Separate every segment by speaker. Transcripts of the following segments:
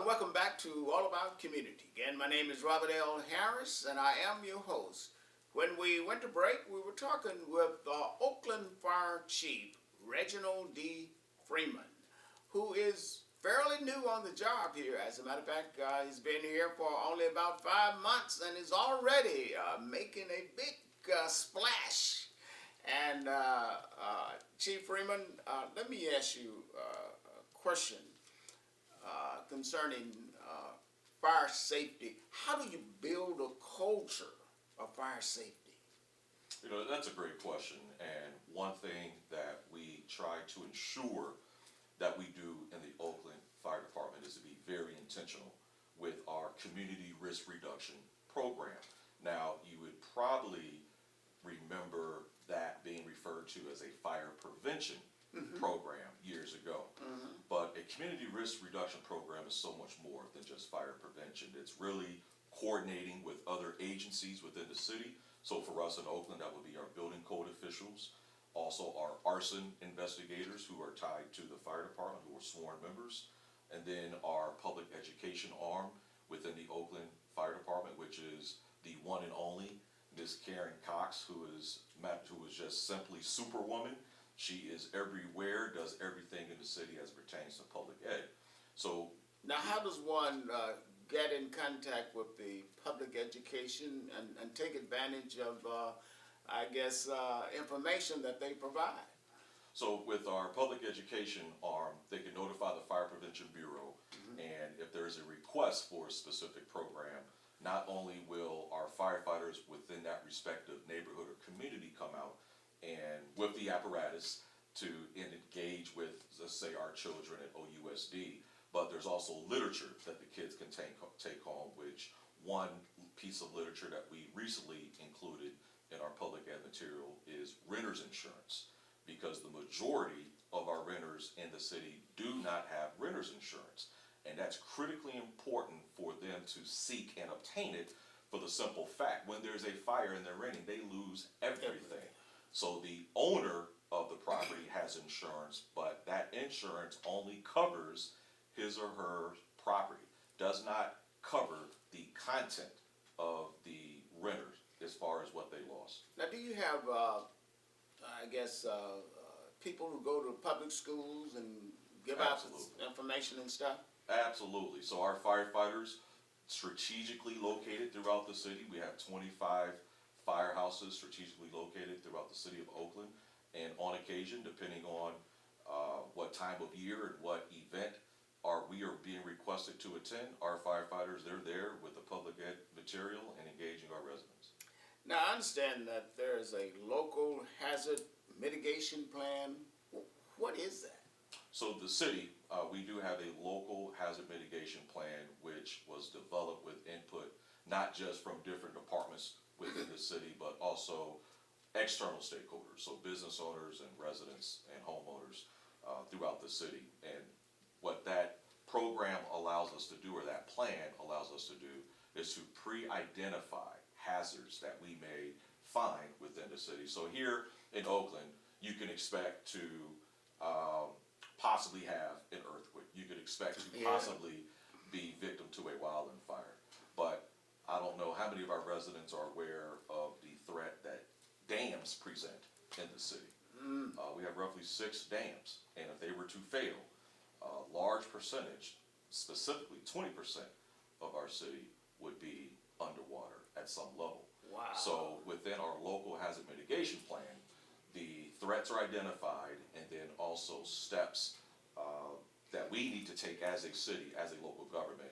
Speaker 1: and welcome back to All About Community. Again, my name is Robert L. Harris, and I am your host. When we went to break, we were talking with Oakland Fire Chief Reginald D. Freeman, who is fairly new on the job here. As a matter of fact, he's been here for only about 5 months and is already making a big splash. And Chief Freeman, let me ask you a question concerning fire safety. How do you build a culture of fire safety?
Speaker 2: You know, that's a great question, and one thing that we try to ensure that we do in the Oakland Fire Department is to be very intentional with our community risk reduction program. Now, you would probably remember that being referred to as a fire prevention program years ago. But a community risk reduction program is so much more than just fire prevention. It's really coordinating with other agencies within the city. So for us in Oakland, that would be our building code officials, also our arson investigators who are tied to the fire department, who are sworn members, and then our public education arm within the Oakland Fire Department, which is the one and only Ms. Karen Cox, who is just simply Superwoman. She is everywhere, does everything in the city as it pertains to public ed. So
Speaker 1: now, how does one get in contact with the public education and take advantage of, information that they provide?
Speaker 2: So with our public education arm, they can notify the Fire Prevention Bureau, and if there is a request for a specific program, not only will our firefighters within that respective neighborhood or community come out and with the apparatus to engage with, let's say, our children at OUSD, but there's also literature that the kids can take home, which one piece of literature that we recently included in our public ed material is renter's insurance, because the majority of our renters in the city do not have renter's insurance. And that's critically important for them to seek and obtain it for the simple fact, when there's a fire and they're renting, they lose everything. So the owner of the property has insurance, but that insurance only covers his or her property, does not cover the content of the renters as far as what they lost.
Speaker 1: Now, do you have, people who go to public schools and give
Speaker 2: Absolutely.
Speaker 1: out information and stuff?
Speaker 2: Absolutely. So our firefighters strategically located throughout the city. We have 25 firehouses strategically located throughout the city of Oakland. And on occasion, depending on what time of year and what event we are being requested to attend, our firefighters, they're there with the public ed material and engaging our residents.
Speaker 1: Now, I understand that there is a local hazard mitigation plan. What is that?
Speaker 2: So the city, we do have a local hazard mitigation plan, which was developed with input not just from different departments within the city, but also external stakeholders, so business owners and residents and homeowners throughout the city. And what that program allows us to do, or that plan allows us to do, is to pre-identify hazards that we may find within the city. So here in Oakland, you can expect to possibly have an earthquake. You could expect to possibly be victim to a wildland fire. But I don't know how many of our residents are aware of the threat that dams present in the city. We have roughly 6 dams, and if they were to fail, a large percentage, specifically 20% of our city, would be underwater at some level.
Speaker 1: Wow.
Speaker 2: So within our local hazard mitigation plan, the threats are identified, and then also steps that we need to take as a city, as a local government,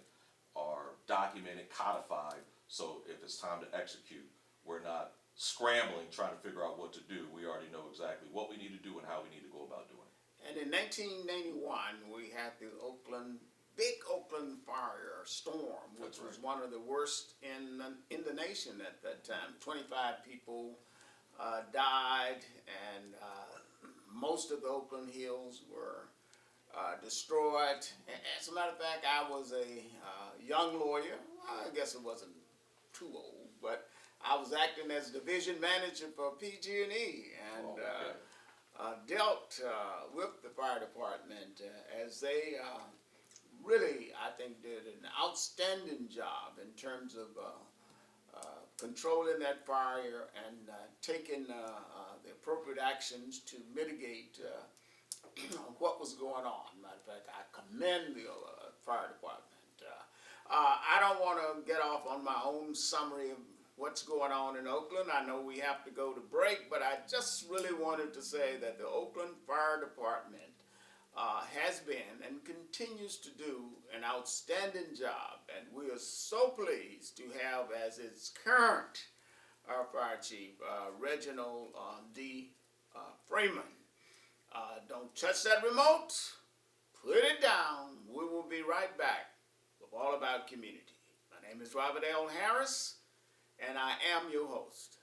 Speaker 2: are documented, codified, so if it's time to execute, we're not scrambling trying to figure out what to do. We already know exactly what we need to do and how we need to go about doing it.
Speaker 1: And in 1991, we had the big Oakland fire storm, which was one of the worst in the nation at that time. 25 people died, and most of the Oakland Hills were destroyed. As a matter of fact, I was a young lawyer. I guess it wasn't too old, but I was acting as division manager for PG&E, and dealt with the fire department as they really, I think, did an outstanding job in terms of controlling that fire and taking the appropriate actions to mitigate what was going on. Matter of fact, I commend the fire department. I don't want to get off on my own summary of what's going on in Oakland. I know we have to go to break, but I just really wanted to say that the Oakland Fire Department has been and continues to do an outstanding job, and we are so pleased to have as its current our fire chief, Reginald D. Freeman. Don't touch that remote. Put it down. We will be right back with All About Community. My name is Robert L. Harris, and I am your host.